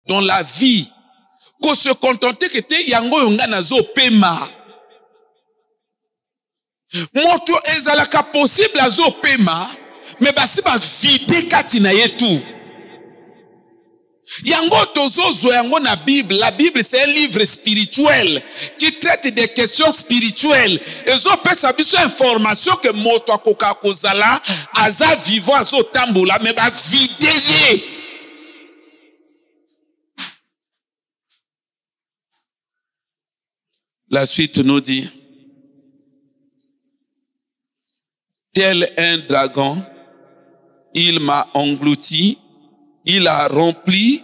dans la vie, qu'on se contenter que te yango yonga nazo pema. Moto ezalaka possible azo pema, mais basi ba vide kati na yetu. Yango tozozo yango na Bible. La Bible c'est un livre spirituel qui traite des questions spirituelles. Ezo pesa biso information que moto akoka kozala aza vivant azo tambola mais ba vide ye. La suite nous dit: tel un dragon, il m'a englouti. Il a rempli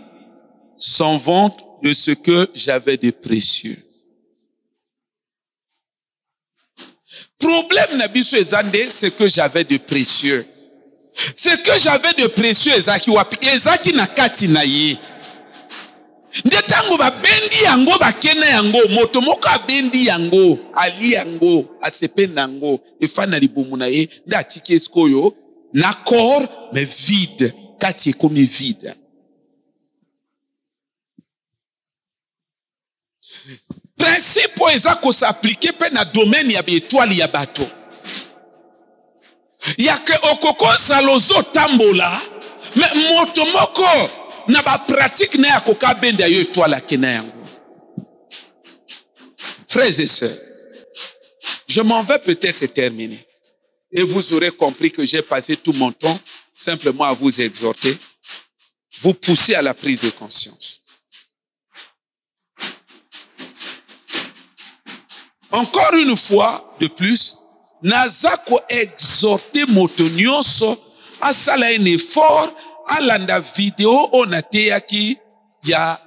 son ventre de ce que j'avais de précieux. Problème nabiso ezande, c'est que j'avais de précieux. Ce que j'avais de précieux ezaki wapi, ezaki na kati na ye. Ndetango ba bendi yango ba kena yango, moto moko bendi yango, ali yango, asepe nango, efana libumu na ye, nda tiki eskoyo, na corps mais vide. Kati comme vide. Principe eza ko s'appliquer pe na domaine ya étoile ya bateau. Ya ke okoko salozo tambola, mais moto moko na ba pratique na yakoka benda yo étoile kena yango. Frères et sœurs, je m'en vais peut-être terminer. Et vous aurez compris que j'ai passé tout mon temps simplement à vous exhorter, vous pousser à la prise de conscience. Encore une fois de plus, nazako exhorter motonioso à sala un effort à la vidéo on a qui il y a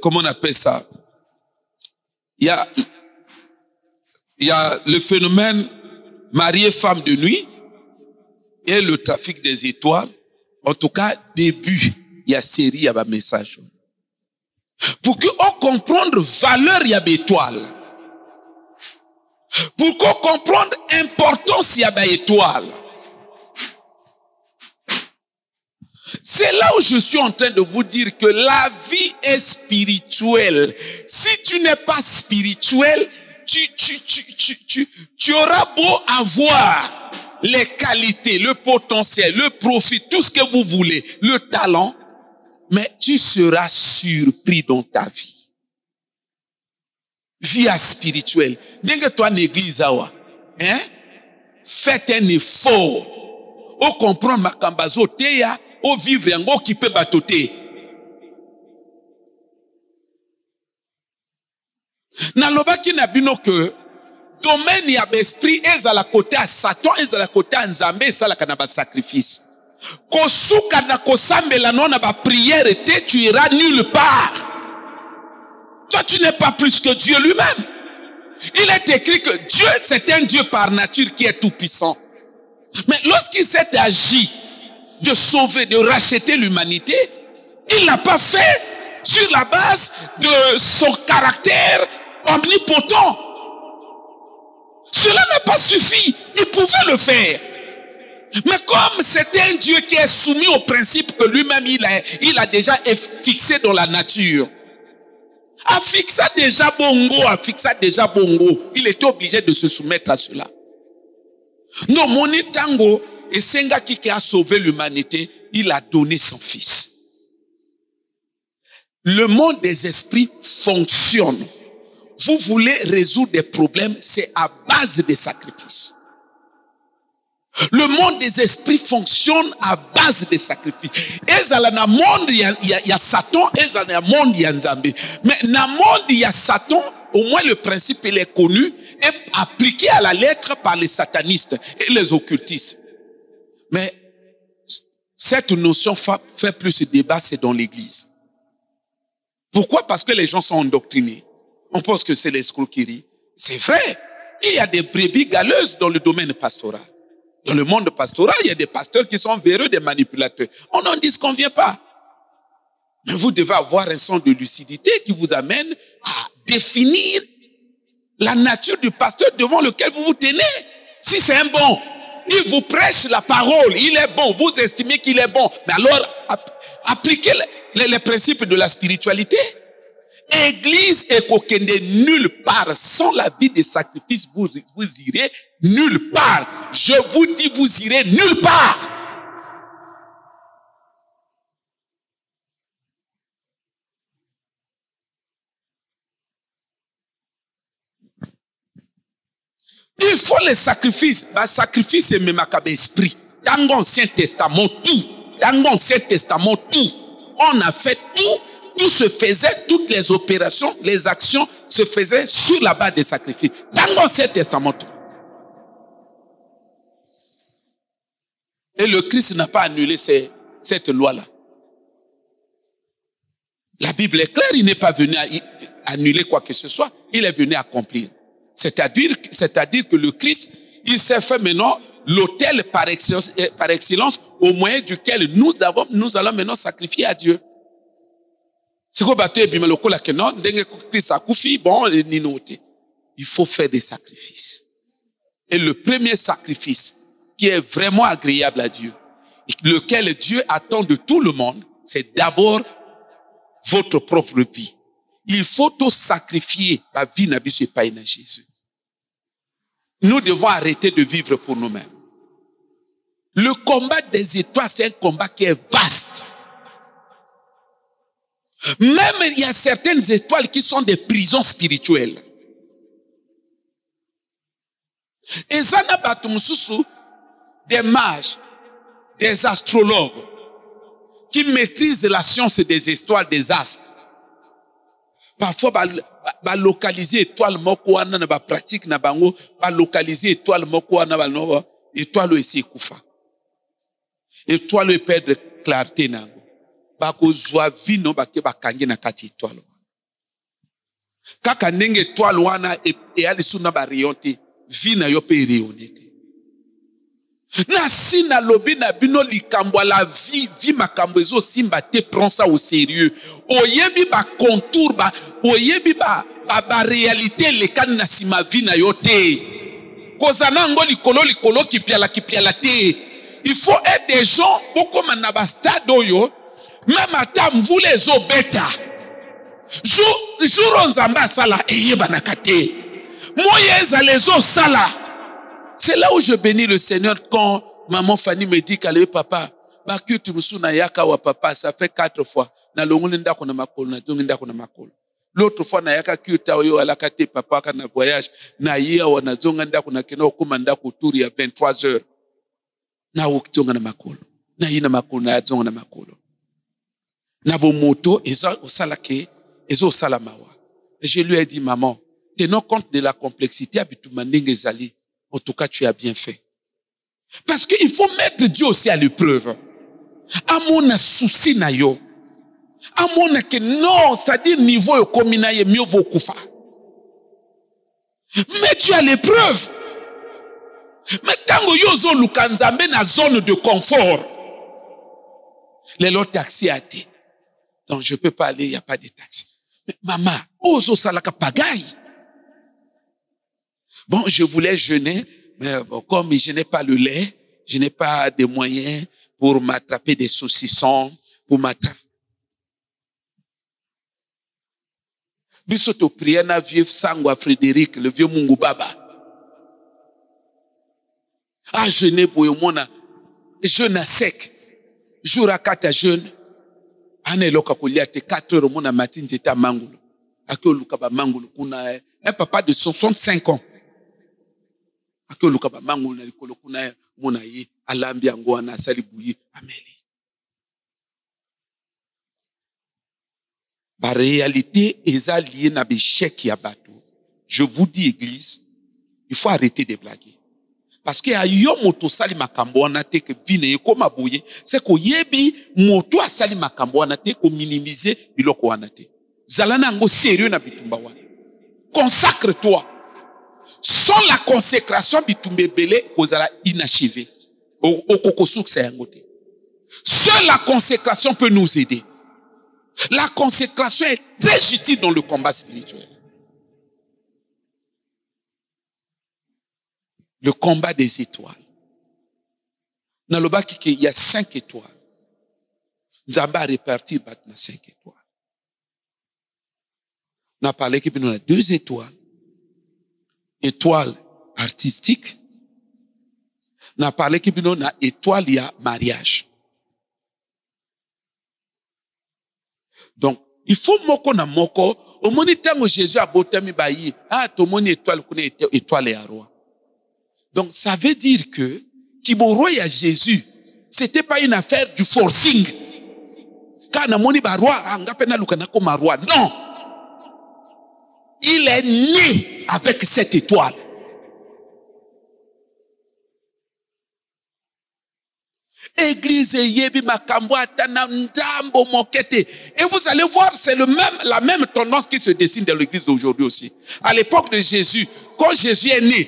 comment on appelle ça, il y a le phénomène marié femme de nuit et le trafic des étoiles. En tout cas, début, il y a série, il y a un message. Pour qu'on comprenne valeur, il y a étoile. Pour qu'on comprenne importance, il y a étoile. C'est là où je suis en train de vous dire que la vie est spirituelle. Si tu n'es pas spirituel, tu auras beau avoir les qualités, le potentiel, le profit, tout ce que vous voulez, le talent, mais tu seras surpris dans ta vie. Vie spirituelle. Dès que toi, l'église, hein, faites un effort. Au comprendre ma kambazo teya, au vivre yango qui peut batoter. Nalobaki na bino que domaine ya l'esprit est à la côté à Satan, est à la côté à Nzambe, ça la kanaba sacrifice. Kosuka na kosambela non na ba prière et tu iras nulle part. Toi tu n'es pas plus que Dieu lui-même. Il est écrit que Dieu c'est un Dieu par nature qui est tout puissant. Mais lorsqu'il s'est agi de sauver, de racheter l'humanité, il l'a pas fait sur la base de son caractère omnipotent. Cela n'a pas suffi. Il pouvait le faire. Mais comme c'est un Dieu qui est soumis au principe que lui-même il a déjà fixé dans la nature. A fixé déjà bongo, il était obligé de se soumettre à cela. Non, Moni Tango et Senga qui a sauvé l'humanité, il a donné son fils. Le monde des esprits fonctionne. Vous voulez résoudre des problèmes, c'est à base des sacrifices. Le monde des esprits fonctionne à base des sacrifices. Et dans le monde, il y a Satan, et dans le monde, il y a Nzambe. Mais dans le monde, il y a Satan, au moins le principe, il est connu, et appliqué à la lettre par les satanistes et les occultistes. Mais cette notion fait plus de débat, c'est dans l'église. Pourquoi? Parce que les gens sont endoctrinés. On pense que c'est l'escroquerie. C'est vrai. Il y a des brebis galeuses dans le domaine pastoral. Dans le monde pastoral, il y a des pasteurs qui sont véreux, des manipulateurs. On n'en disconvient pas. Mais vous devez avoir un sens de lucidité qui vous amène à définir la nature du pasteur devant lequel vous vous tenez. Si c'est un bon, il vous prêche la parole, il est bon, vous estimez qu'il est bon. Mais alors, appliquer les principes de la spiritualité. Église et kokende nulle part. Sans la vie de sacrifice, vous irez nulle part. Je vous dis, vous irez nulle part. Il faut les sacrifices. Le sacrifice est même à l'esprit. Dans l'Ancien Testament, tout. Dans l'Ancien Testament, tout. On a fait tout. Tout se faisait, toutes les opérations, les actions se faisaient sur la base des sacrifices. Dans l'Ancien Testament, tout. Et le Christ n'a pas annulé cette loi-là. La Bible est claire, il n'est pas venu annuler quoi que ce soit. Il est venu accomplir. C'est-à-dire que le Christ, il s'est fait maintenant l'autel par excellence au moyen duquel nous allons maintenant sacrifier à Dieu. Il faut faire des sacrifices. Et le premier sacrifice qui est vraiment agréable à Dieu, lequel Dieu attend de tout le monde, c'est d'abord votre propre vie. Il faut tout sacrifier la vie n'a pas en Jésus. Nous devons arrêter de vivre pour nous-mêmes. Le combat des étoiles, c'est un combat qui est vaste. Même il y a certaines étoiles qui sont des prisons spirituelles. Et ça n'a pas tout des mages, des astrologues qui maîtrisent la science des étoiles, des astres. Parfois, ba localiser étoile moko wana na ba pratique na bango, ba localiser étoile moko wana ba no étoile esi kufa. Étoile perdre clarté nango. Ba ko zwa vi no ba ke ba kangi na kati étoile. Kaka ndenge étoile wana e ali suna ba rayonté, vi na yo pe rayonné. Na sina lobi na bino likambo la vie makambo ezo simba te prend ça au sérieux. Oyebi ba contour ba oyebi ba réalité le kan na sima vie na yo te. Kozana ngo likolo ki piala te. Il faut être des gens beaucoup na ba stade oyo même ata mvule ezo beta. Jour nzamba sala eyeba na kate. Moyeza lezo sala. C'est là où je bénis le Seigneur quand maman Fanny me dit qu'elle est papa. Baku tu musuna yaka wa papa, ça fait 4 fois. Na longole ndako na makolo, na zongi ndako na makolo. L'autre fois na yaka kyuta oyo alakate papa kana voyage. Na yia wa na zonga ndako na kena okuma ndako tour ya 23 heures. Na okizonga na makolo. Na yina makolo na zonga na makolo. Na bo moto eza osalake, ezo salamawa. Je lui ai dit maman, tenons compte de la complexité abitumandenge zali. En tout cas, tu as bien fait. Parce qu'il faut mettre Dieu aussi à l'épreuve. À mon souci na yo. À mon que non, c'est-à-dire niveau yo komina ye mieux vaut kufa. Mais tu as l'épreuve. Mais tango yo zo lukanzambe na zone de confort. Les lots taxi a été. Donc je peux pas aller, il n'y a pas de taxi. Mais maman, ozo salaka pagaille. Bon, je voulais jeûner, mais bon, comme je n'ai pas le lait, je n'ai pas de moyens pour m'attraper des saucissons, pour m'attraper. Bisoto prière na vieux Sangwa Frédéric, le vieux Mungu Baba. Ah, jeûner pour yomona, jeûne à sec. Jour à 4 jeûne. Ane loka kolia te 4 heures mona matin c'était à Mangulo. Akio lukaba Mangulo kuna un papa de 65 ans. Akio lukaba Mangulo na likolo kuna mona yi alambi yango na sali buyi ameli. La réalité est liée à l'échec ya bateau. Je vous dis, église, il faut arrêter de blaguer. Parce que a yo moto sali makambo wana te ke vine yekoma boye, c'est ko yebi moto a sali makambo wana te ko minimiser biloko wana te. Zalana ngo sérieux na bitumba wana. Consacre-toi. Sans la consécration bitumbe belé kozala inachevé. Okoko succès yango te. Seule la consécration peut nous aider. La consécration est très utile dans le combat spirituel. Le combat des étoiles. Dans le bas, il y a 5 étoiles. Nzamba a réparti na 5 étoiles. On a parlé qu'il y a 2 étoiles. Étoile artistique. On a parlé qu'il y a une étoile, il y a mariage. Donc, il faut moko na moko. Au moni tango Jésus a botami bayi. Ah, to moni étoile, kone étoile et roi. Donc, ça veut dire que, Kiboro ya Jésus, c'était pas une affaire du forcing. Quand na moni ba roi, angapena lukana koma roi. Non. Il est né avec cette étoile. Église yebi makambo atana ndambo mokete. Et vous allez voir, c'est la même tendance qui se dessine dans l'église d'aujourd'hui aussi. À l'époque de Jésus, quand Jésus est né,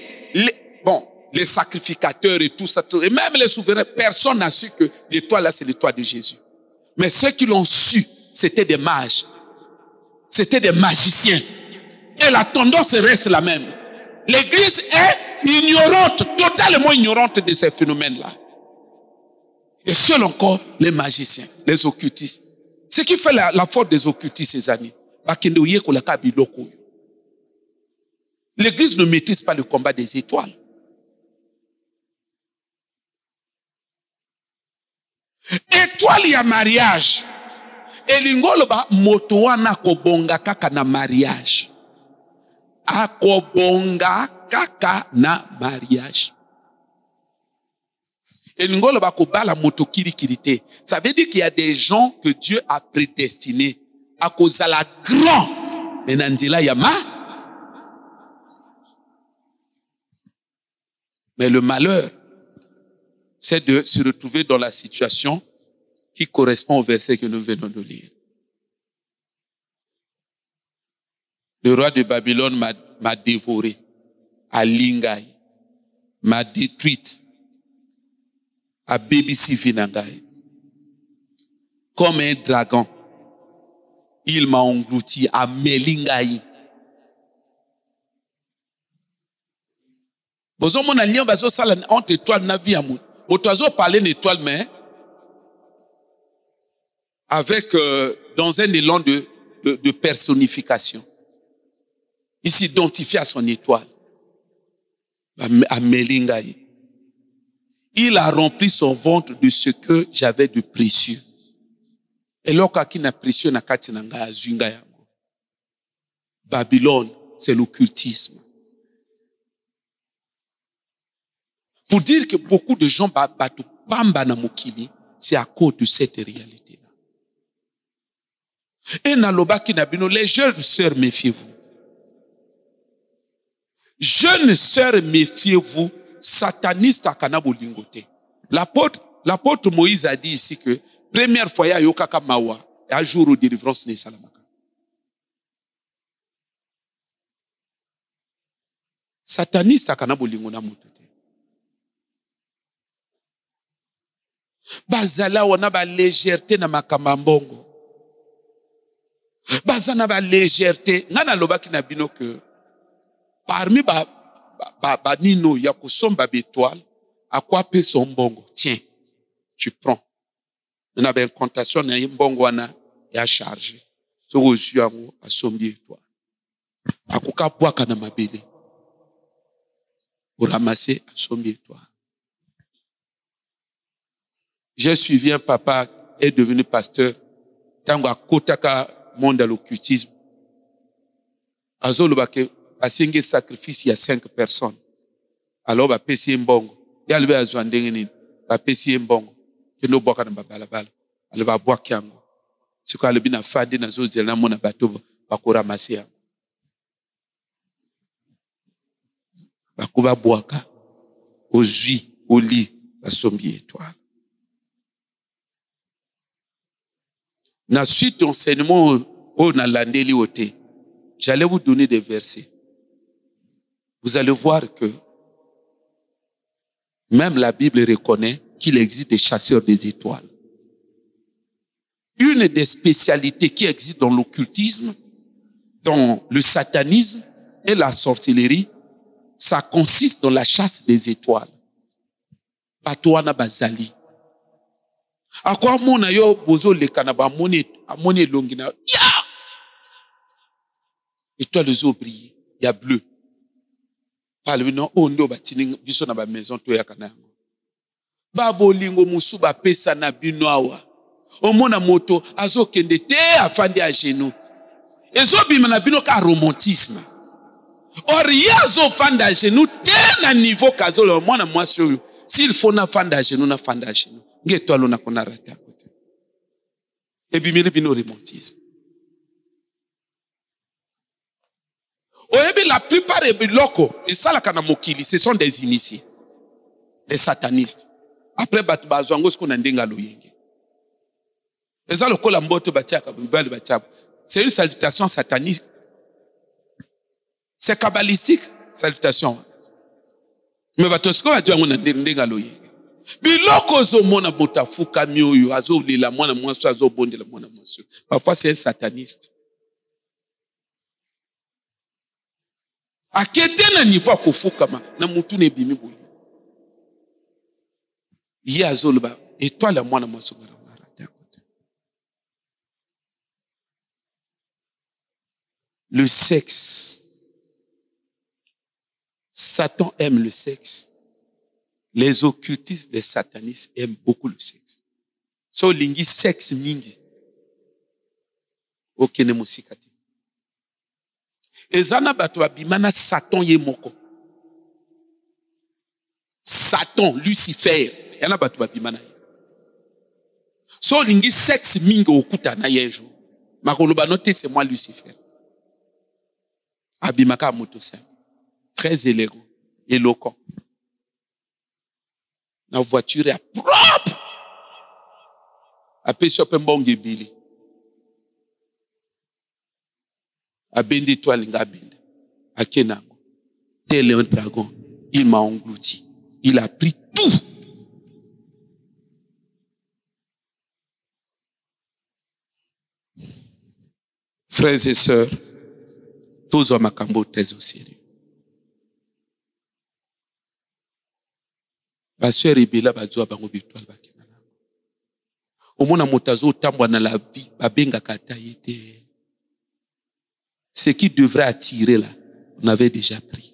les sacrificateurs et tout ça, et même les souverains, personne n'a su que l'étoile là, c'est l'étoile de Jésus. Mais ceux qui l'ont su, c'était des mages. C'était des magiciens. Et la tendance reste la même. L'église est ignorante, totalement ignorante de ces phénomènes-là. Et seuls encore les magiciens, les occultistes. Ce qui fait la faute des occultistes ces années. L'église ne maîtrise pas le combat des étoiles. Étoile, il y a mariage. Et l'ingoloba motoana kobonga kaka na mariage. Akobonga kaka na mariage. Et l'ingoloba kobala motokiri kirite. Ça veut dire qu'il y a des gens que Dieu a prédestinés à cause de la grande. Menandila yama. Mais le malheur, c'est de se retrouver dans la situation qui correspond au verset que nous venons de lire. Le roi de Babylone m'a dévoré à Lingai, m'a détruite à Bébissi Vinangai. Comme un dragon, il m'a englouti à Melingai. Bozo mon allié bazo sala entre étoile na vie amour. Otoiseau parler d'étoile mais avec dans un élan de personnification. Il s'identifie à son étoile. À Melingai. Il a rempli son ventre de ce que j'avais de précieux. Et lorsqu'il qui n'a précieux na kati na nga zunga yango. Babylone, c'est l'occultisme. Pour dire que beaucoup de gens batu pamba na mokili, c'est à cause de cette réalité-là. Et na loba ki na bino, les jeunes sœurs, méfiez-vous. Jeunes sœurs, méfiez-vous. Sataniste à kanabo lingote. L'apôtre Moïse a dit ici que première fois, il y a yokaka mawa, et un jour où délivrance n'est salamaka. Sataniste à kanabo lingona motote. Bazala wana ba légèreté na makamambongo. Bazana ba légèreté. Ngana lobaki na bino que parmi nino ya kusomba bétoile, à quoi peut son bongo? Tiens, tu prends. On avait une contation na mbongo wana ya chargé. So ozu yango asombi étoile. Akuka bwaka na mabele. Pour ramasser asombi étoile. J'ai suivi un papa, est devenu pasteur, tango a kotaka monde à l'occultisme. Azolo bake asinge sacrifice, il y a 5 personnes. Alors, ba pesi mbongo. Ya lebe azwandenge nini. Ba pesi mbongo. Kendo boka na babalabala. Ale ba bwaki yango. Siko alebi na fadi na zo zela mona bato bakora masia. Bakuba bwaka. Ozui, oli, basombi étoile. Na suite d'enseignement au na landeli ote. J'allais vous donner des versets. Vous allez voir que même la Bible reconnaît qu'il existe des chasseurs des étoiles. Une des spécialités qui existe dans l'occultisme, dans le satanisme et la sorcellerie, ça consiste dans la chasse des étoiles. Patoana bazali. À quoi mon ayo bozo le kanaba amoni longina. Ya! Et toi les eaux brillent. Il y a bleu. Parle non on do batini biso na ba maison to ya kana. Babo lingo musu ba pesa na bino awa. Omona moto azo kende te afandi a genou. Ezo bima na bino ka romantisme. Or yazo fanda genou te na niveau kazolo mwana mwasi oyo. S'il faut na fanda genou na fanda genou. Ngeto alo na kona rata kote. E bimele bino romantisme. La plupart des locaux, et ça la kana mokili, ce sont des initiés, des satanistes. Après batu bazwango ce qu'on a ndenga loyenge. Et ça le kola mboto batiaka bibali batiaka. C'est une salutation satanique. C'est kabbalistique salutation. Mais batu ce qu'on a dit on a ndenga loyenge. Biloko zo mona botafuka mioyo azo lela mwana mwaso azo bondela mwana mwaso. Parfois c'est un sataniste. Akete na niveau kofukama na mutu ne bimi boye. Ye azolba étoile mwana mwaso ngara ngara. Le sexe. Satan aime le sexe. Les occultistes, les satanistes aiment beaucoup le sexe. So lingi sexe mingi. Okene musikati. Ezana bato abimana Satan ye moko. Satan, Lucifer. Yana bato abimana. So lingi sexe mingi okuta na yenjo. Makoloba note c'est moi Lucifer. Abimaka moto ça. Très élégant, éloquent. La voiture est propre. Après sur pembonge bili. Abendi toi l'ingabinde. Akenango. Tel un dragon. Il m'a englouti. Il a pris tout. Frères et sœurs, tous hommes à Cambo très au sérieux. Pasteur Ebela bazwa bango bitwal bakena. Omona motazo tambwa na la vie, babenga kata yete. Ce qui devrait attirer là, on avait déjà pris.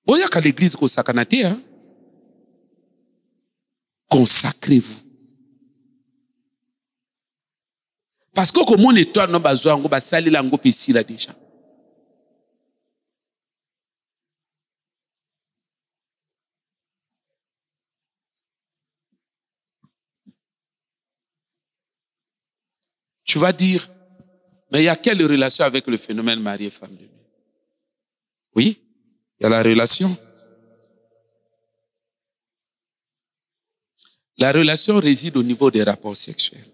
Oya ka l'église ko sakanate hein. Consacrez-vous. Parce que comme on étoile no bazwa ngo basali la ngo pesi là déjà. Tu vas dire, mais il y a quelle relation avec le phénomène mari et femme de nuit? Oui, il y a la relation. La relation réside au niveau des rapports sexuels.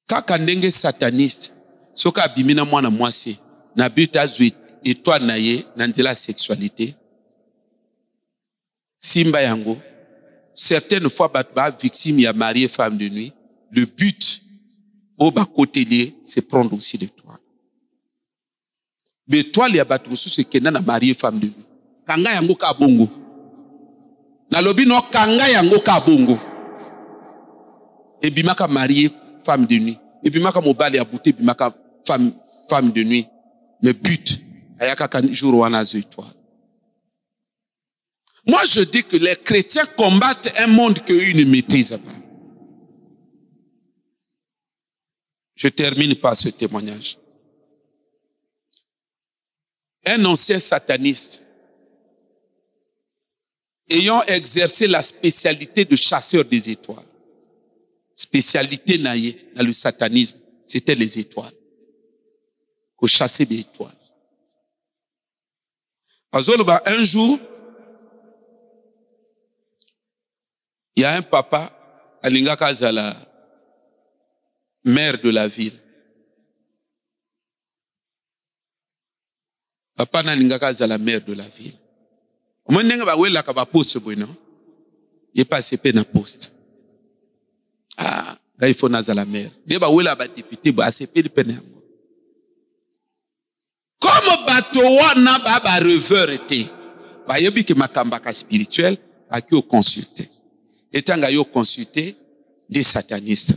Quand kandenge sataniste, soka bimina mwana mwasi, na but azui étoile na ye, nandela sexualité, simba yango, certaines fois, bah, victime, il y a mari et femme de nuit. Le but, au bas côté lié, c'est prendre aussi des toiles. Mais toile, il y a battu sous ce qu'il y a mari et femme de nuit. Kanga yango ka bongo. Na lobi no kanga yango ka bongo. Et bimaka mari et femme de nuit. Et bimaka mobile ya bouté bimaka femme de nuit. Mais but, ayaka kan jour wana zo étoile. Moi, je dis que les chrétiens combattent un monde qu'eux ne maîtrisent pas. Je termine par ce témoignage. Un ancien sataniste, ayant exercé la spécialité de chasseur des étoiles, spécialité naïe dans le satanisme, c'était les étoiles. Qu'on chassait des étoiles. Un jour, il y a un papa, Alinga Kazala, maire de la ville. Papa Nalinga Kazala, maire de la ville. Il n'est pas CP na poste. Ah, il faut nazala maire. Il y a député, ACP de peine. Comme batowa na ba reveur était. Ba yebi ke makambaka spirituel a ki au consulter. Etanga yo consulter des satanistes.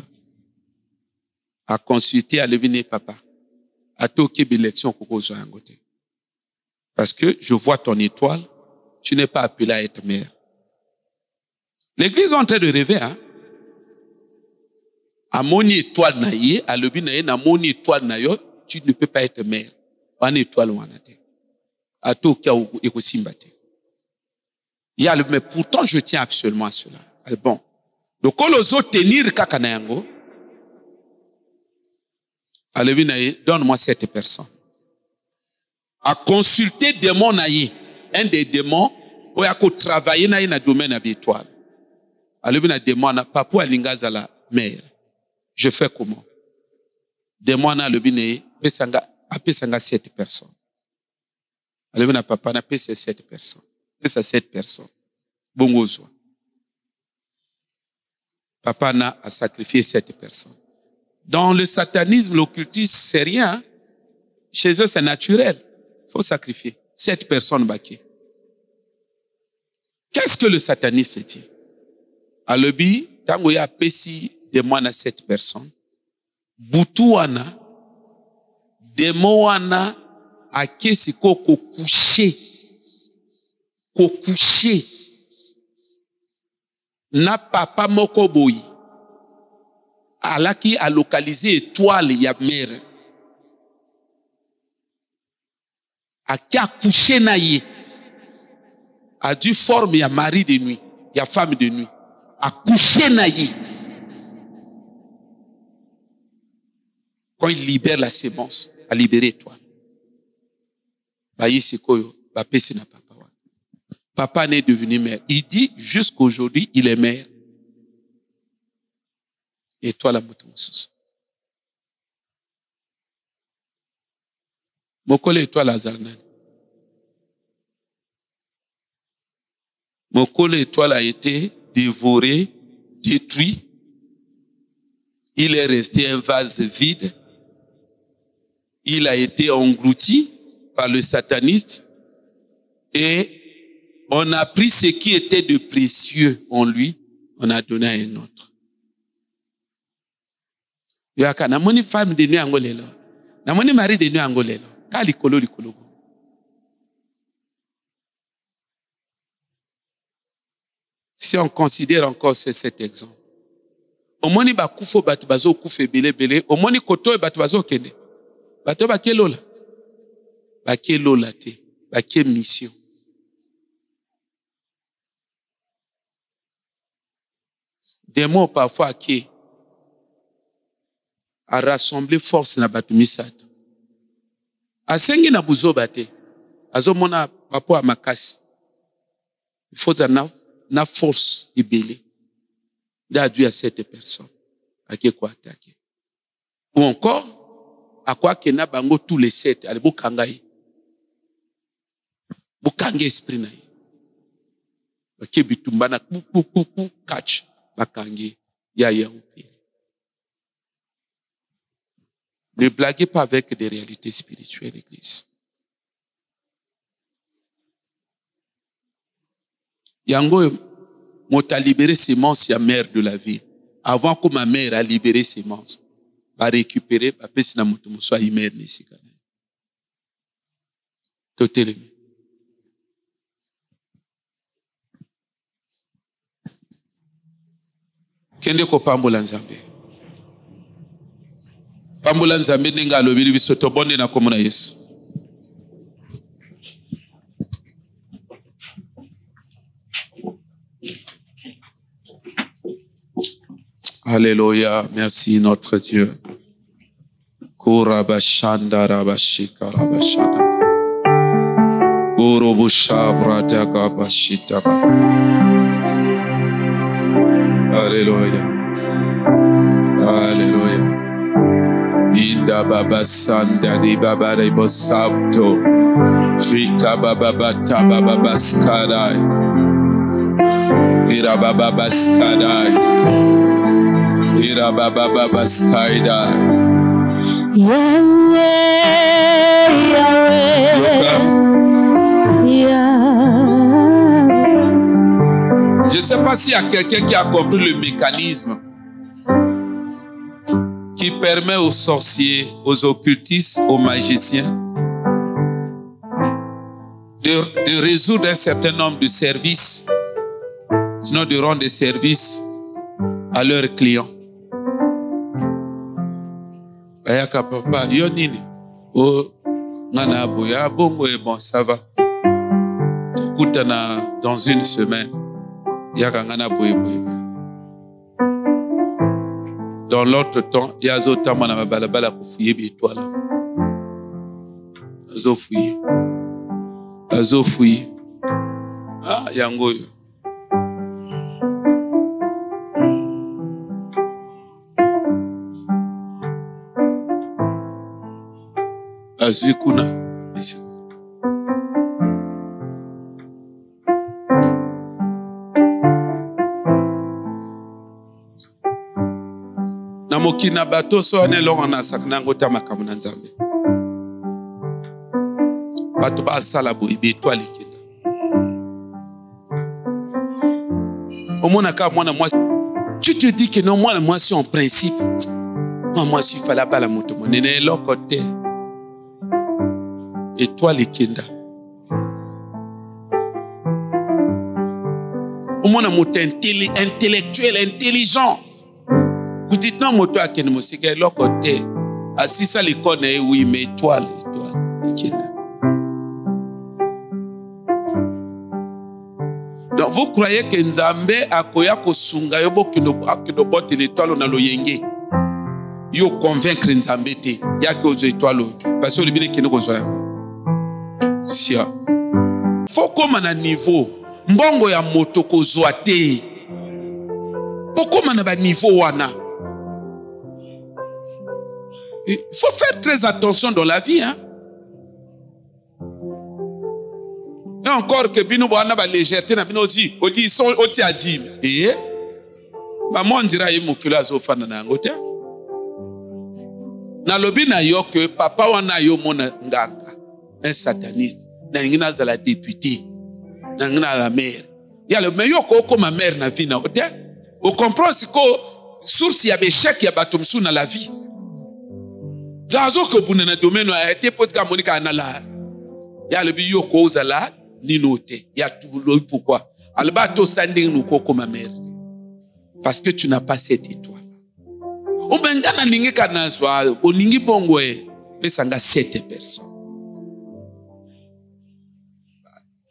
A consulter à leviner papa. A toqué l'élection kokozo yangote. Parce que je vois ton étoile, tu n'es pas appelé à être mère. L'église est en train de rêver, hein. À mon étoile naïe, à l'obi naïe, na mon étoile naïe, tu ne peux pas être mère. Pas une étoile ou anate. À tout cas, il y a le, mais pourtant, je tiens absolument à cela. Bon. Donc, quand les autres tenir kakanayango, à l'obi naïe, donne-moi cette personne. À consulter démon naïe, un des démons, où il y a qu'à travailler naïe dans le domaine habituel. À l'obi naïe, démon na papou alingaza la mère. Je fais comment? Démon na l'obi naïe, apesanga 7 personnes. Alors, na papa na pesa 7 personnes. Pesa 7 personnes. Bongozwa. Papa na a sacrifié 7 personnes. Dans le satanisme, l'occultisme, c'est rien. Chez eux, c'est naturel. Il faut sacrifier. 7 personnes baquées. Qu'est-ce que le satanisme dit? Alobi, tango ya pesi démon na 7 personnes. Butuana, démon wana akesi ko coucher na papa moko boyi alaki a localiser étoile ya mère aki a coucher na ye a dû forme ya mari de nuit ya femme de nuit a coucher na ye. Quand il libère la sémence, à libérer toi. Papa n'est devenu mère. Il dit jusqu'aujourd'hui, il est mère. Et toi, la motomoussous. Mokole et toi, la zarnane. Mokole et toi, a été dévoré, détruit. Il est resté un vase vide. Il a été englouti par le sataniste et on a pris ce qui était de précieux en lui, on a donné à un autre. Yaka na moni femme de nuit angolelo, na moni mari de nuit angolelo, ka likolo. Si on considère encore cet exemple, au moni ba kufo batu bazo kufe bele, au moni koto batu bazo kende. Bato ba kelola. Ba kelola te. Ba ke mission. Des mots parfois qui a rassemblé force na batu misato. Asengi na buzo bate. Azo mona papo a makasi. Il faut na force ibele. Da Dieu à cette personne. A qui quoi attaquer. Ou encore à quoi que na bango tous les 7 allez bokangai bokange esprit na ke bitumba na catch bakange ya ne blaguez pas avec des réalités spirituelles, l'église. Yango mota libéré sémence ya mère de la vie avant que ma mère a libéré sémence. Va récupérer, va passer dans mon tour, soit immer n'ici. Totelemi. Kende ko pambola nzambe. Pambola nzambe ninga lobili bisoto bonde na komona Yesu. Alléluia, merci notre Dieu. Kurabashanda rabashika rabashanda. Kurubushavra dagabashita. Alléluia. Alléluia. Inda baba sanda di baba rebo sabto. Trika baba bata baba baskadai. Ira baba baskadai. Ira baba baba skaida. Yahweh, Yahweh. Je ne sais pas s'il y a quelqu'un qui a compris le mécanisme qui permet aux sorciers, aux occultistes, aux magiciens de résoudre un certain nombre de services, sinon de rendre des services à leurs clients. Ayaka papa, yo nini? Oh, ngana boya bongo et bon, ça va. Tukutana dans une semaine. Yaka ngana boye boye. Dans l'autre temps, il y a d'autres temps, on a balabala pour fouiller les étoiles. Azo fouiller. Azo fouiller. Ah, yango yo. Azu kuna. Na mokina bato so ane longa na sakna ngota makamu na nzambe. Bato ba sala bo ibe étoile kenda. Omona ka mwana mwasi. Tu te dis que non, moi mwasi en principe. Moi mwasi fala bala moto monene lokote. Étoile kenda. Omona moto intellectuel, intelligent. Vous dites non, moto a ken musika lokote. Assis ça l'école oui mais étoile kenda. Donc vous croyez que Nzambe akoya kosunga yo bokino bote l'étoile na loyenge. Yo convaincre Nzambe te ya ke aux étoiles parce que le bien keno kozwa. Sia. Faut comme na niveau mbongo ya moto kozwa te. Pourquoi na ba niveau wana? Il faut faire très attention dans la vie, hein. Et encore que bino wana ba légèreté na bino di, on dit sont oti adim. Eh? Ba mo ndira ye mokilo azofana na ngote. Na lobi na yo que papa wana yo mona nganga, un sataniste. Na ngina za la députée. Na ngina la mère. Ya le meilleur ko ma mère na vie na ote. Vous comprenez ce que source ya échec ya batomsu na la vie. Dazo que buna na domaine a été potka monika na la. Ya le biyo ko zala ni noté. Ya tout pourquoi? Albato sanding nous ko ma mère. Parce que tu n'as pas cette étoile. O bengana ningi kana zwa oningi bongo e pesanga 7 personnes.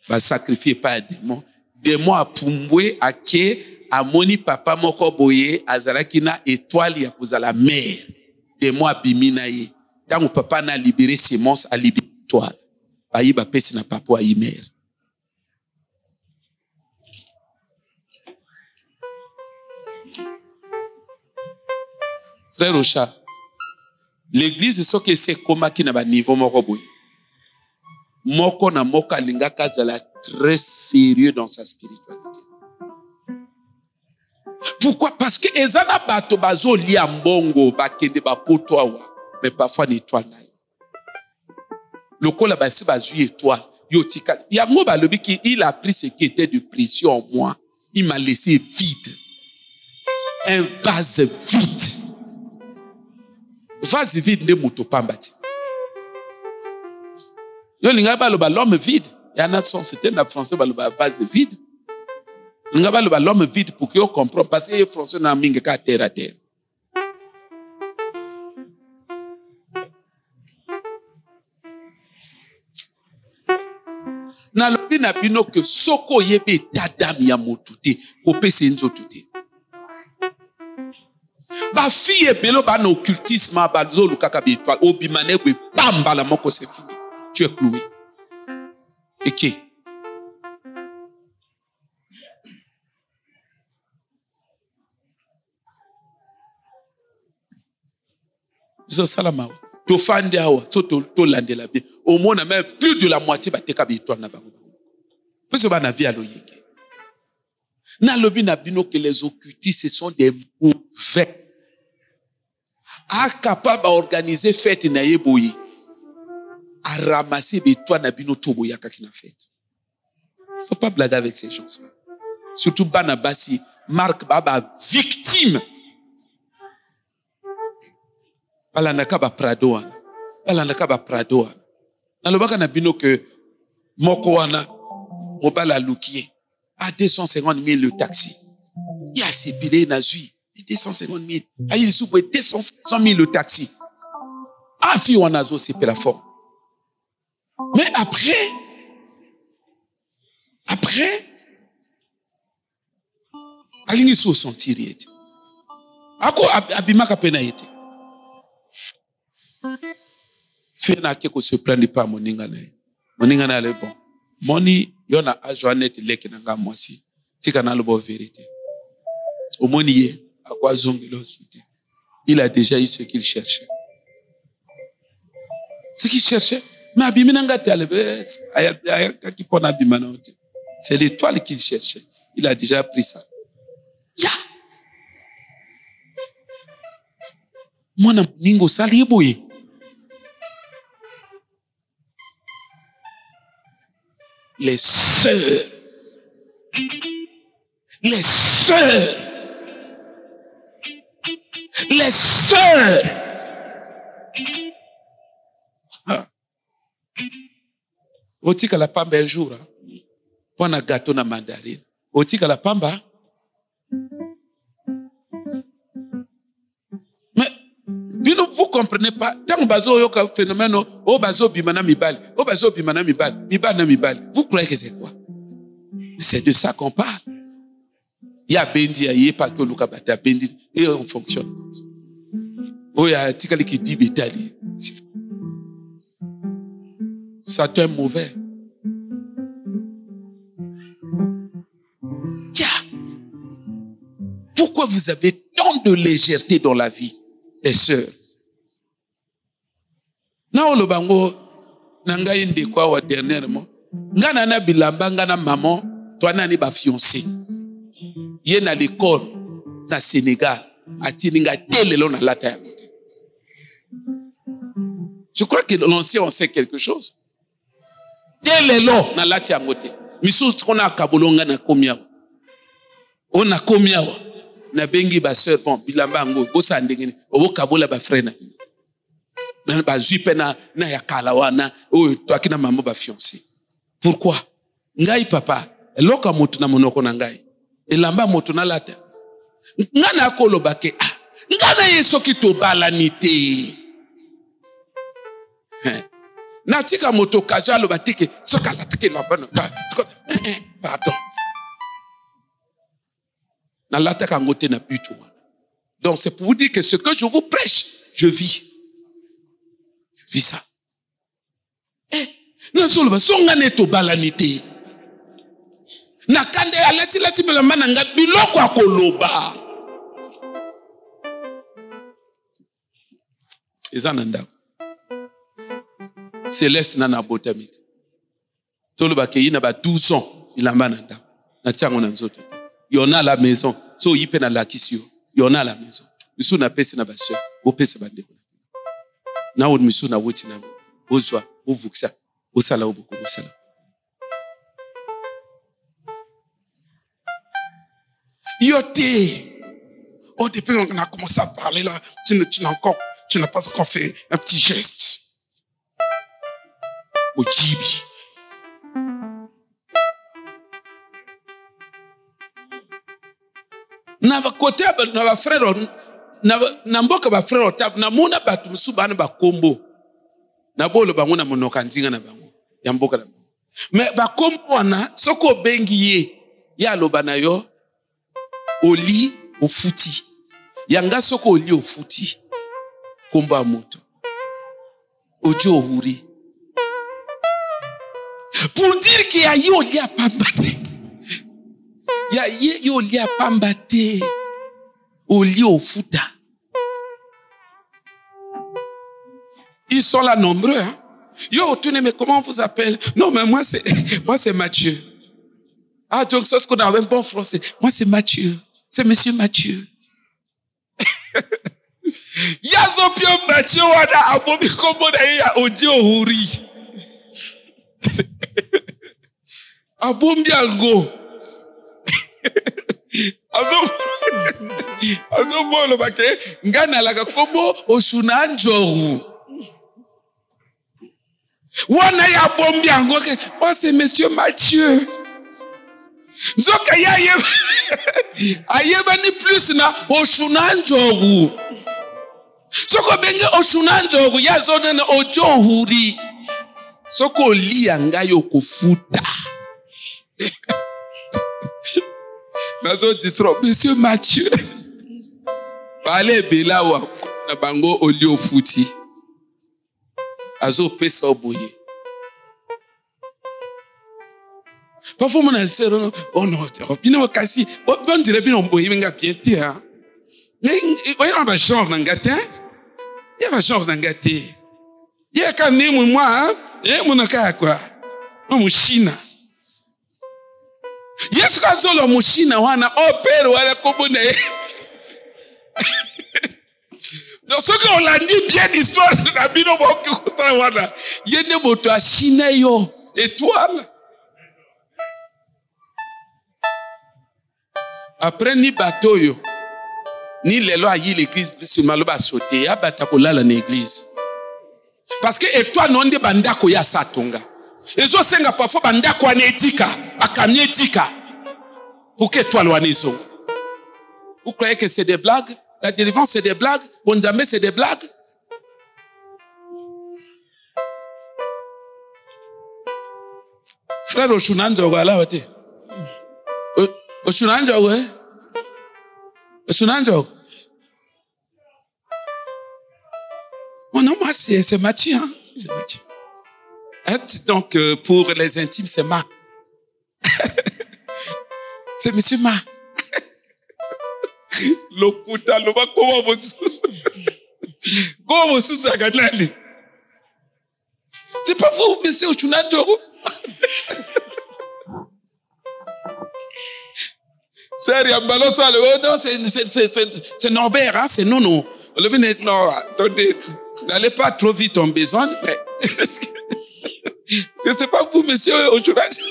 Va sacrifier pas démon. Démon a pumbwe ake amoni papa moko boye azalaki na étoile ya kozala mère. Démon a bimina ye. Tango papa na libéré sémence a libéré étoile. Bayi ba pesi na papa ayi mère. Frère Ocha, l'église est ce que c'est comme qui n'a pas niveau moko boye. Moko na moka lingaka zala très sérieux dans sa spiritualité. Pourquoi? Parce que ezana bato bazo lia mbongo bakende ba poto wa mais parfois l'étoile na yo. Lokola basi bazu étoile yo tika. Yango ba lobi ki il a pris ce qui était de précieux en moi. Il m'a laissé vide. Un vase vide. Vase vide de moto pambati. Yo linga ba loba l'homme vide. Il y en a son c'était na français ba loba vase vide. Linga ba loba l'homme vide pour que yo comprenne parce que français na mingi ka terre à terre. Na lobi na bino que soko yebe tadam ya motute ko pese nzoto te. Ba fille belo ba na occultisme ba zo lukaka bi étoile obimane be pamba la moko c'est fini. Tu es cloué. Et qui? Zo salama. To fande awa, to lande la bien. Au moins na même plus de la moitié ba teka bi étoile na bango. Parce que ba na vie aloyeke. Na lobi na bino que les occultistes ce sont des mauvais. Capable d'organiser fête na yeboyi. À ramasser des toits na bino tobo yaka qui na fête. Faut pas blaguer avec ces gens-là. surtout bana basi marque baba victime balandaka ba prado wana nalobaka na bino que moko wana mobala lukie à 250 000 le taxi il a sepilé na zui 250 000 ayi soupe 200 000 le taxi a fi wana zo sepela fort mais après alingi so sentir yete ako abimaka pena yete fena ke ko se prendre pas moninga na le bon moni yona ajoanete leke na nga mwasi tika na lobo vérité omoni ye akwa zongelo soute il a déjà eu ce qu'il cherchait mais abimina nga talebe aya ki pona abimana ote c'est l'étoile qu'il cherchait il a déjà pris ça ya mwana ningo sali eboye les sœurs otika la pamba un jour pona gâteau na mandarine otika la pamba mais bino vous comprenez pas tant bazo yoka phénomène o bazo bimana mibali vous croyez que c'est quoi? C'est de ça qu'on parle. Il y a bendi il y a pas que luka bata bendi et on fonctionne comme ça. Oh ya tikali qui dit betali ça t'est mauvais. Pourquoi vous avez tant de légèreté dans la vie, les sœurs? Na olobango nanga inde kwa wa dernièrement ngana na bilamba ngana maman toi nani ba fiancé ye na l'école na Sénégal atininga telelo na lata ya. Je crois que l'ancien on sait quelque chose. Telelo na lata ya ngote misu kona kabolonga na komia ona komia na bengi ba sœur bon bilamba ngo bosa ndengeni obo kabola ba frère na ba zuipe na ya kalawana o to akina maman ba fiancé. Pourquoi? Ngai papa eloka motu na monoko na ngai elamba motu na lata ngana akoloba ke ngana yeso ki to balanité na tika moto occasion aloba tike soka la tike lamba no pardon na lata ka ngote na butu. Donc c'est pour vous dire que ce que je vous prêche je vis ça na solo songa neto balanité na kande alati belamba nga biloko akoloba ezananda Céleste na botamite toloba ke ina ba 12 ans bilamba nanda na tiango na nzoto yona la maison so yipe na lakisio yona la maison misu na pesi na basio bo pesi bande na won misu na woti na bozwa bovuksa bosala oboko bosala. Yoté. Oh, depuis qu'on a commencé à parler là, tu n'as pas encore fait un petit geste. Ojibi. Nava côté nava frère na mboka ba frère tab na mona batu musubana ba kombo. Na bolo bango na monoka nzinga na bango. Ya mboka na bango. Mais ba kombo wana soko bengi ye ya loba na yo oli ofuti. Yanga soko oli ofuti. Komba moto. Ojo ohuri. Pour dire qu'il y a yoli a pambate. Il y a yoli a pambate. Oli ofuta. Ils sont là nombreux, hein. Yo, tu mais comment on vous appelle? Non, mais moi c'est Mathieu. Ah, donc ça, ce qu'on a un bon français. Moi c'est Mathieu. C'est monsieur Mathieu. Yazopio Mathieu wana abomi kombo na ya odio huri. Abombi ango. azomolo bake ngana laka kombo oshuna njoru wana ya bombi yango ke oh c'est monsieur Mathieu nzoka ya ayeba ni plus na oshuna njoru soko benge oshuna njoru ya zote na ojohuri soko liya ngayo kofuta nazo distro monsieur Mathieu bale belawa na bango oli ofuti azo pesa oboye parfois mon sœur oh non bino kasi on dirait bino boye nga bien te hein mais on va genre ngata il va genre ngata ya kani moi mon ka quoi mon China Yesu kazolo mushina wana opero wala kobone. Donc ce que on l'a dit bien l'histoire de la bino boki kusala wana yene moto a China yo étoile. Après ni bateau yo ni lelo ayi l'église seulement lo ba sauter ya bata ko lala na église. Parce que étoile non de bandako ya satonga. Ezo senga parfois bandako anetika akamietika pour que toi loanizo. Vous croyez que c'est des blagues? La délivrance c'est des blagues? Bonzambe c'est des blagues? Frère Oshunanjo wala wate. Oshunanjo we? Oshunanjo. Oh non, moi c'est Mathieu, hein? C'est Mathieu. Donc, pour les intimes, c'est Ma. C'est monsieur Ma. Lokuta, loba, comment vous sous-agadlali? C'est pas vous, monsieur Ochunadjoro? C'est Norbert, hein? C'est Nono. Non, attendez, n'allez pas trop vite en besoin, mais... C'est pas vous, monsieur Ochunadjoro.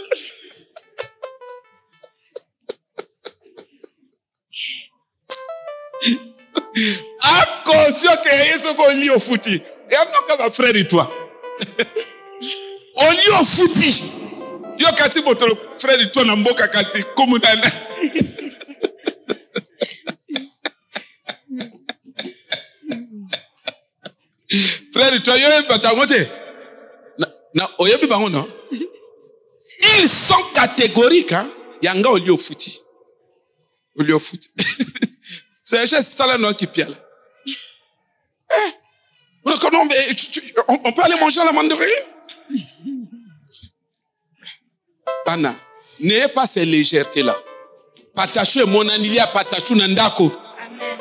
Attention que Yesu ko li ofuti. Et non ka frère et toi. On li ofuti. Yo kasi botolo frère et toi na mboka kasi komunana. Frère et toi yo batangote. Na oyebi bango non. Ils sont catégoriques hein. Yanga oli ofuti. Oli ofuti. C'est juste ça là non qui piale. On peut aller manger à la mandarine? Bana, n'ayez pas ces légèretés-là. Patachou et mon anilia patachou nandako. Amen.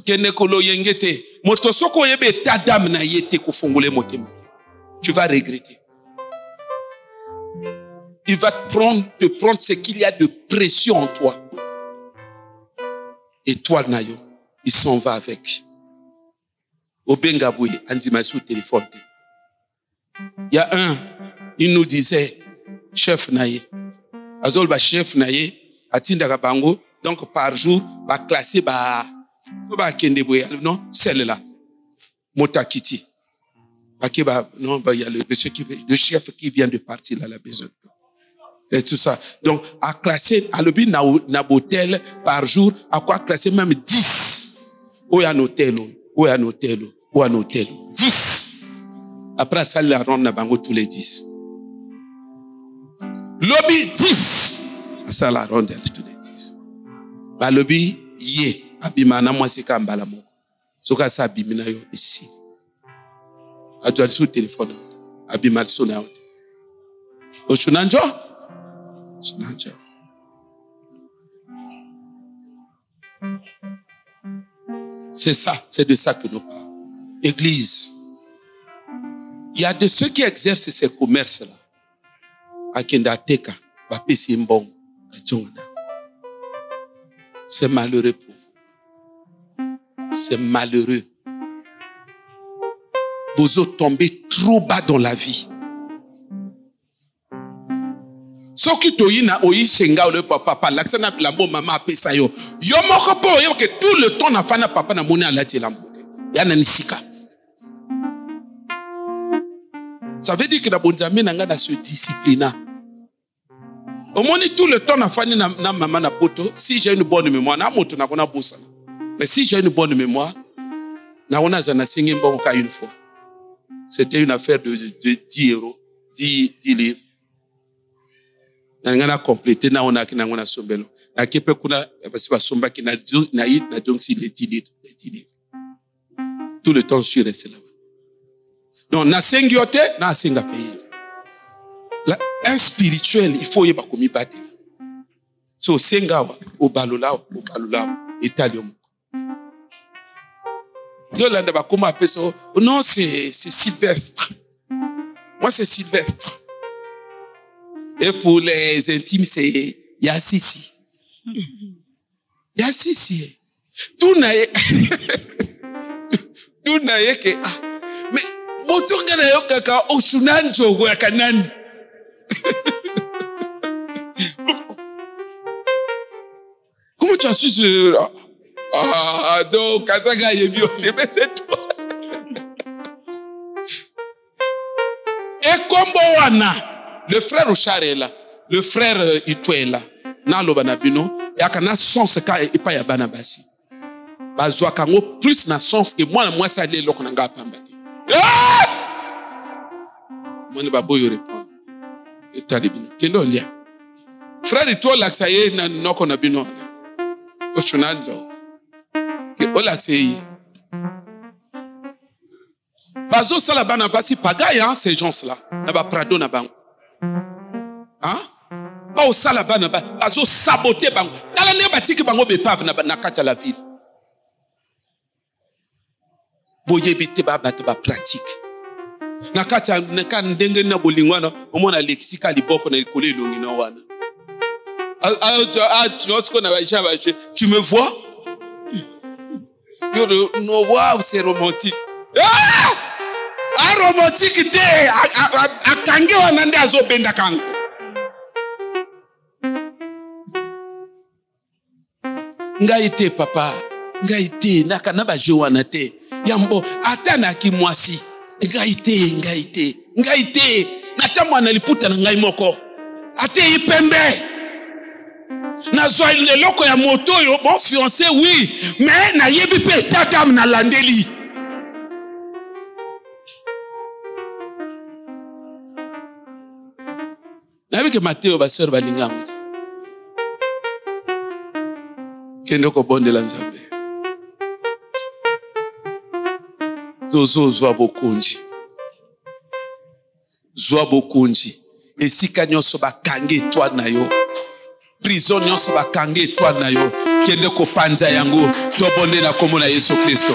Kenekolo yengete. Motosoko yebe tadam na yete kufungule motema. Tu vas regretter. Il va te prendre ce qu'il y a de précieux en toi. Et toi, Nayo, il s'en va avec. Au Bengaboué, Andima sous téléphone. Il y a un, il nous disait, chef Naye, Azol ba chef Naye, Atinda Bango, donc par jour, ba classé ba Kendeboué, non, celle-là, Motakiti. Non, il y a le chef qui vient de partir là, la besoin. Et tout ça. Donc, à classer, à l'objet na hôtel par jour, à quoi classer même 10. Ou un hôtel, ou un hôtel, ou un hôtel. 10. Après ça, la ronde na bango tous les 10. Lobby 10. Ça, la ronde tous les 10. Ba lobby, yé. Abimana, moi, c'est comme balamo. Soka sa abimina yo ici. A doit sur téléphone. Abimal sona. Oshunanjo? C'est ça, c'est de ça que nous parlons. Église. Il y a de ceux qui exercent ces commerces-là. C'est malheureux pour vous. C'est malheureux. Vous êtes tombés trop bas dans la vie. Ce soki toyina oyi shenga le papa laksa na bilambo mama apesa yo yo moko po yo que tout le temps na fana papa na moni alati lambote ya na nisika. Ça veut dire que na bonzambe na nga na se disciplina. Au moins tout le temps na fani na maman na poto, si j'ai une bonne mémoire na moto na kona bossa. Mais si j'ai une bonne mémoire na ona zana singi mbonka une fois. C'était une affaire de 10 euros, 10 livres. Na complété na ona ki na ngona sombelo. Na kepe kuna basi basomba ki na yit na donc si les 10 livres. Tout le temps je suis resté là-bas. Donc na sengi yote na senga payer. Un spirituel, il faut y bakomi bate. So senga wa obalula italium. Yo landa bakoma apeso non c'est Sylvestre. Moi c'est Sylvestre. Et pour les intimes c'est Yassisi. Yassisi. Tout nae que mais motonga na yo kaka oshunanjo go kanani. Comment tu as su ce... Ah, donc, Kazaga est mieux, mais c'est toi. Et comme Boana, le frère Richard est là, le frère Ito est là, Nalo Banabino, et Akana sens ka et pas Yabana Bassi. Bazwa Kango plus na sens que moi ça allait là qu'on a pambati. Moi ne va pas y répondre. Et talibino. Quel est lien? Frère Ito là ça y est na noko na bino. Oshunanzo. Que olaxé. Bazo salabana basi pagaya ces gens-là. Na ba prado na bango. Hein? Ba o salabana bazo saboter bango. Tala ne batiki bango be pave na kata la ville. Boyebite ba bato ba pratique. Na kata na kan ndenge na bolingwana omona lexika liboko na likolo elongi na wana. Tu me vois? No, wow, c'est romantique. Ah, romantique te. A kange wanande azo benda kango. Ngaite papa, ngaite nakana ba jowana te. Yambo atana ki mwasi. Ngaite. Nata mwana liputa na ngai moko. Ate ipembe. Na zwa le loko ya moto yo bon fiancé oui mais na yebi pe tatam na landeli na bike Matteo ba sœur balinga moto kende ko bonde la Nzambe zozo zwa bokonji esika nyonso bakange toi na yo prison nyonso bakange étoile na yo kende ko panza yango to bonde na kombo na Yesu Kristo.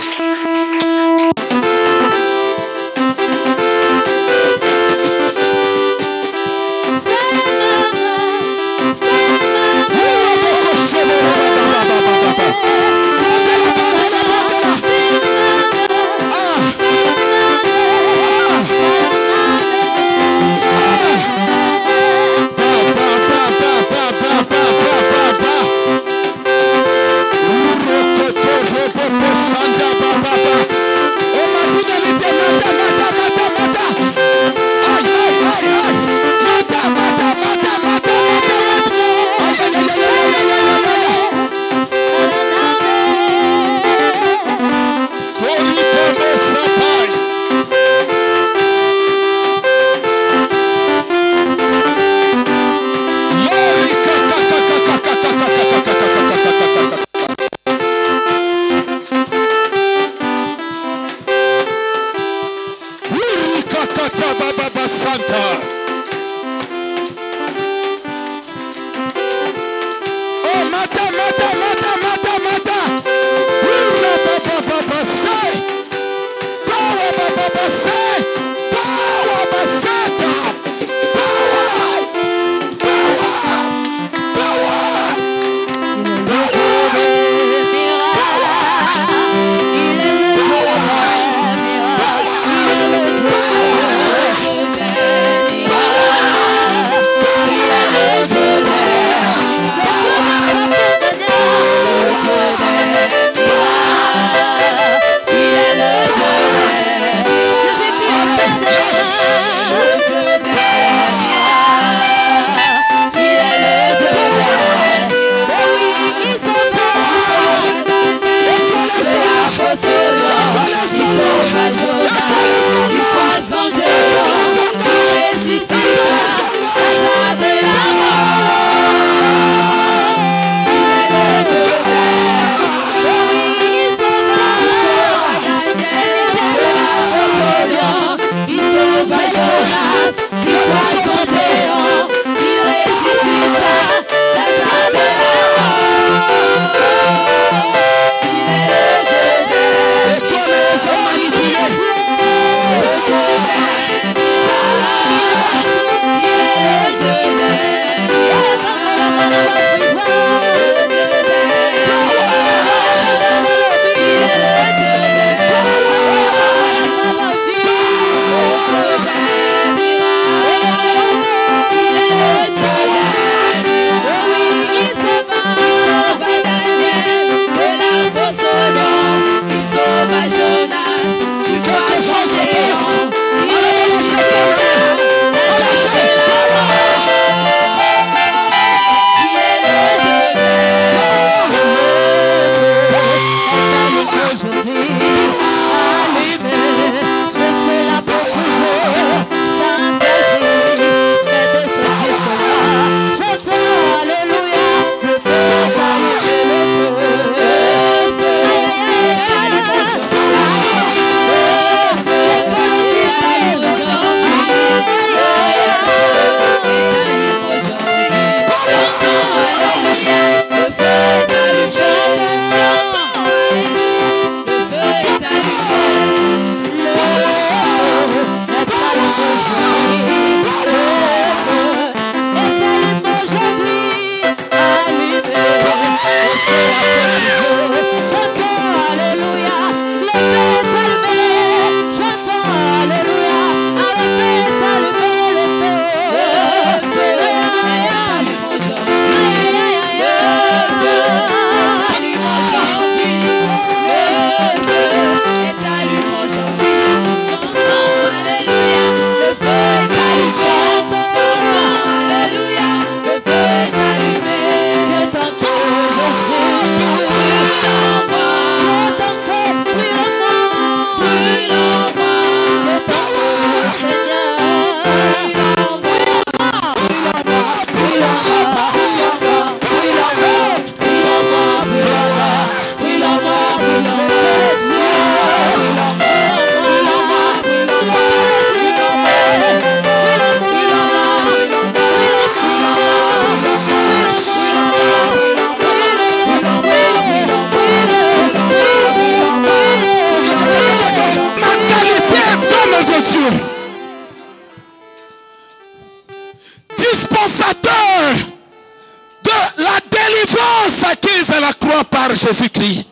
la croix par Jésus-Christ.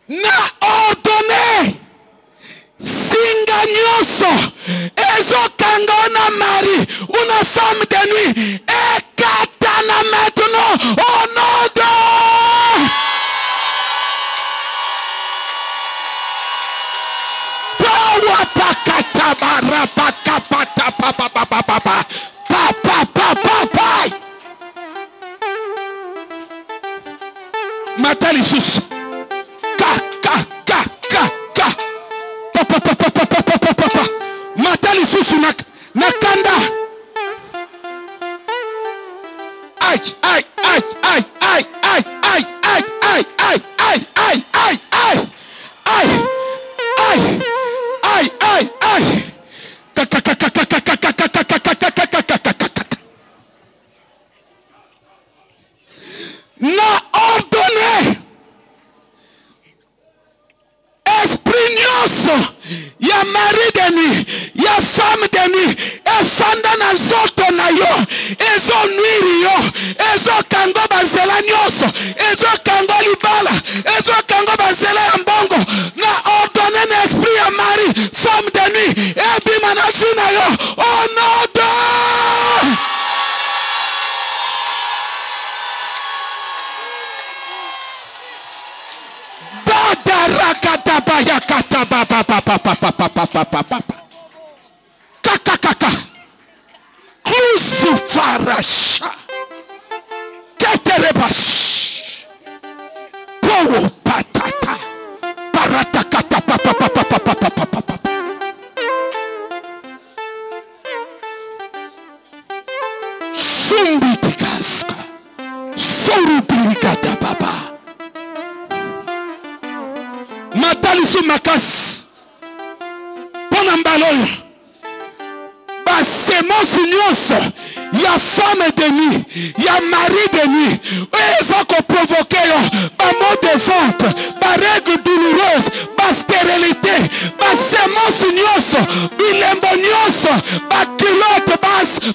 Na ordonné singa nyonso ezokangona mari una femme de nuit ekatana maintenant au nom de Pawa pakata barapaka pata papa papa papa papa papa Matali sus Matali susu nakanda. Ay ay ay ay ay ay ay ay ay ay ay ay ay ay ay ay ay ay na ordonné esprit nyonso ya mari de nuit ya femme de nuit efanda na nzoto na yo ezo nuiri yo ezo kango bazela nyonso ezo kango libala ezo kango bazela ya mbongo na ordonné na esprit ya mari femme de nuit ebima na vi na yo au nom de Kakakaka Kuzufarasha Keterebash Powo patata Paratakata papa Sumbitikaska Sorubrigata papa Matalisu makas Pona mbaloyo Basemence nyonso ya femme de nuit ya mari de nuit ezako provoquer yo ba mot de ventre ba règle douloureuse ba stérilité basemence nyonso bilembo nyonso ba culotte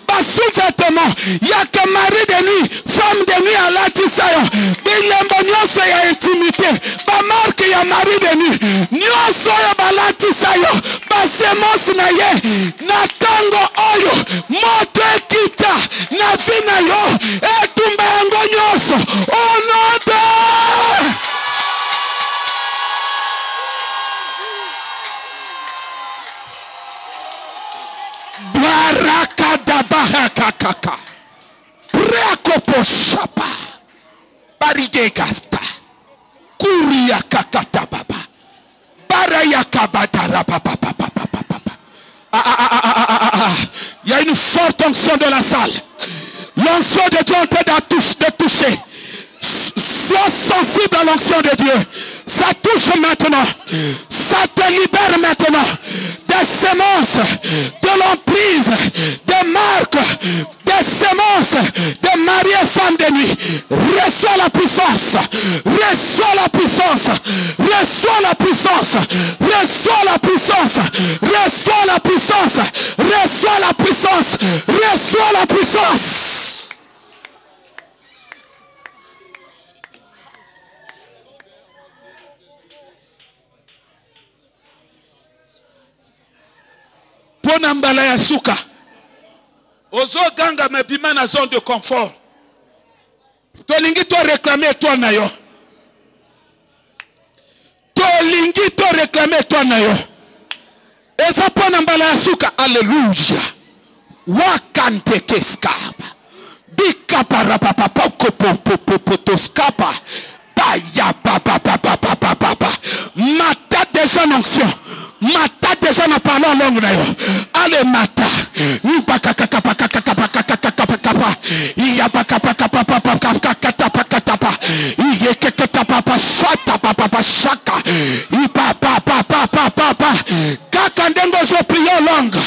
ba sous-vêtement ya que mari de nuit femme de nuit alatisa yo bilembo nyonso ya intimité ba marque ya mari de nuit nyonso ya balatisa yo basemence na ye na tango oyo moto ekita na vina yo etumba yango nyonso onoda baraka da bahakakaka preakoposhapa barigegasta kuria kakata baba barayakabadara papa. Il y a une forte onction de la salle. L'onction de Dieu est en train de toucher. Sois sensible à l'onction de Dieu. Ça touche maintenant. Ça te libère maintenant des semences, de l'emprise, des marques, des semences, de mari et femme de nuit. Reçois la puissance. Reçois la puissance. Reçois la puissance. Reçois la puissance. Reçois la puissance. Reçois la puissance. Reçois la puissance. Pona mbala ya suka ozo ganga mebima na zone de confort tolingi to réclamer toi na yo tolingi to réclamer toi na yo eza pona mbala ya suka alleluia wakante keskaba bikapara papa potoskapa baya papa mata déjà l'onction mata déjà na parlant langue na yo ale mata iya shaka kaka ndengo zo prier langue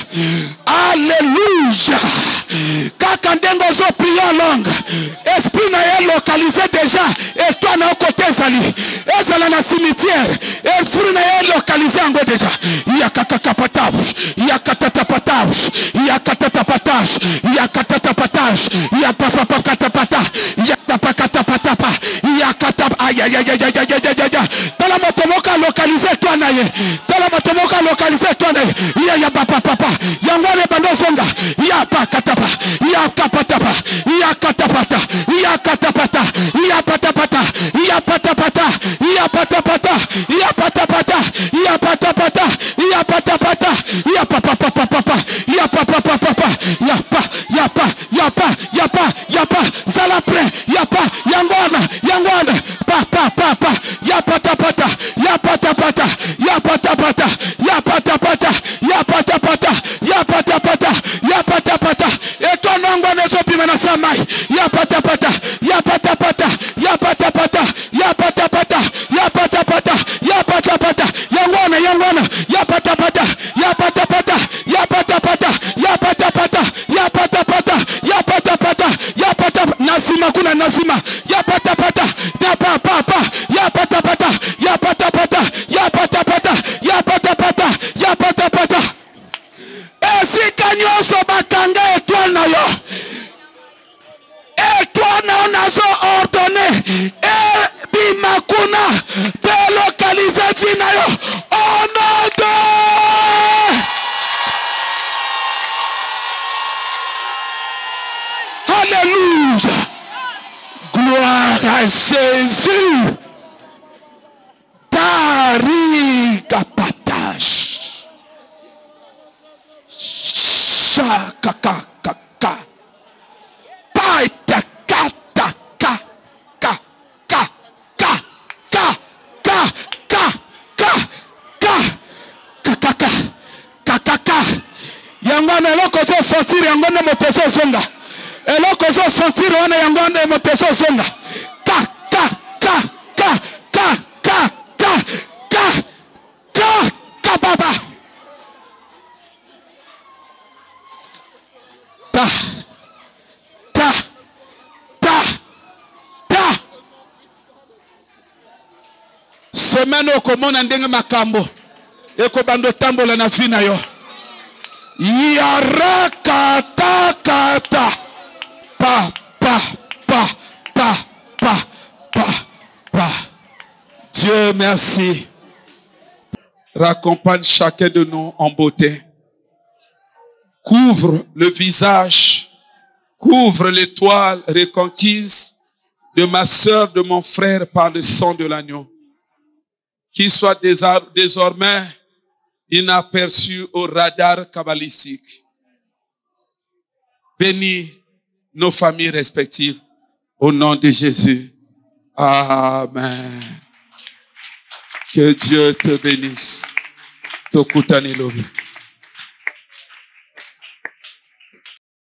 alléluia kaka ndengo zo prier langue esprit na ye localisé déjà et toi na côté zali ezala na cimetière esprit na ye localisé ango déjà iya kakakapatabush iya katatapatabush iya katatapatash iya katatapatash iya papapakatapata iya tapakatapatapa iya Tala motomoka localiser toi naye. Tala motomoka localiser toi naye. Ya papa papa. Yangwane bando zonga. Ya pa katapa. Ya kapatapa. Ya katapata. Ya katapata. Ya patapata. Ya patapata. Ya patapata. Ya patapata. Ya patapata. Ya patapata. Ya papa papa papa. Ya papa papa papa. Ya pa. Ya pa. Ya pa. Ya pa. Ya pa. Zala pre. Ya pa. Yangwana. Pa. Ya patapata. Ya patapata. Ya patapata. Ya patapata. Ya patapata. Ya patapata. Ya patapata. Eto nangwa nezo pimena samai. Ya patapata. Ya patapata. Ya patapata. Ya patapata. Ya patapata. Ya patapata. Yangwana. Ya patapata. Ya patapata. Ya patapata. Ya patapata. Ya patapata. Ya patapata. Ya patapata. Nasima kuna nasima. Ya patapata. Ya papa. Ya patapata. Ya patapata. Ya patapata. Ya patapata. Ya patapata. Esika nyoso bakanga étoile na yo. Étoile na onazo ordonné. Bimakuna. Pe localiser vina yo. Oh non de. Alléluia. Gloire à Jésus. Tarikapatash. Shakakakaka. Yangwana eloko zo sentir yangwana moteso zonga. Eloko zo sentir wana yangwana moteso zonga. Baba. Semaine okomona ndenge makambo ekobando tambola na fina yo. Yarakatakata. Pa. Dieu merci. Raccompagne chacun de nous en beauté. Couvre le visage, couvre l'étoile reconquise de ma sœur, de mon frère par le sang de l'agneau. Qu'il soit désormais inaperçu au radar kabbalistique. Bénis nos familles respectives au nom de Jésus. Amen. Que Dieu te bénisse. Tokutani lobi.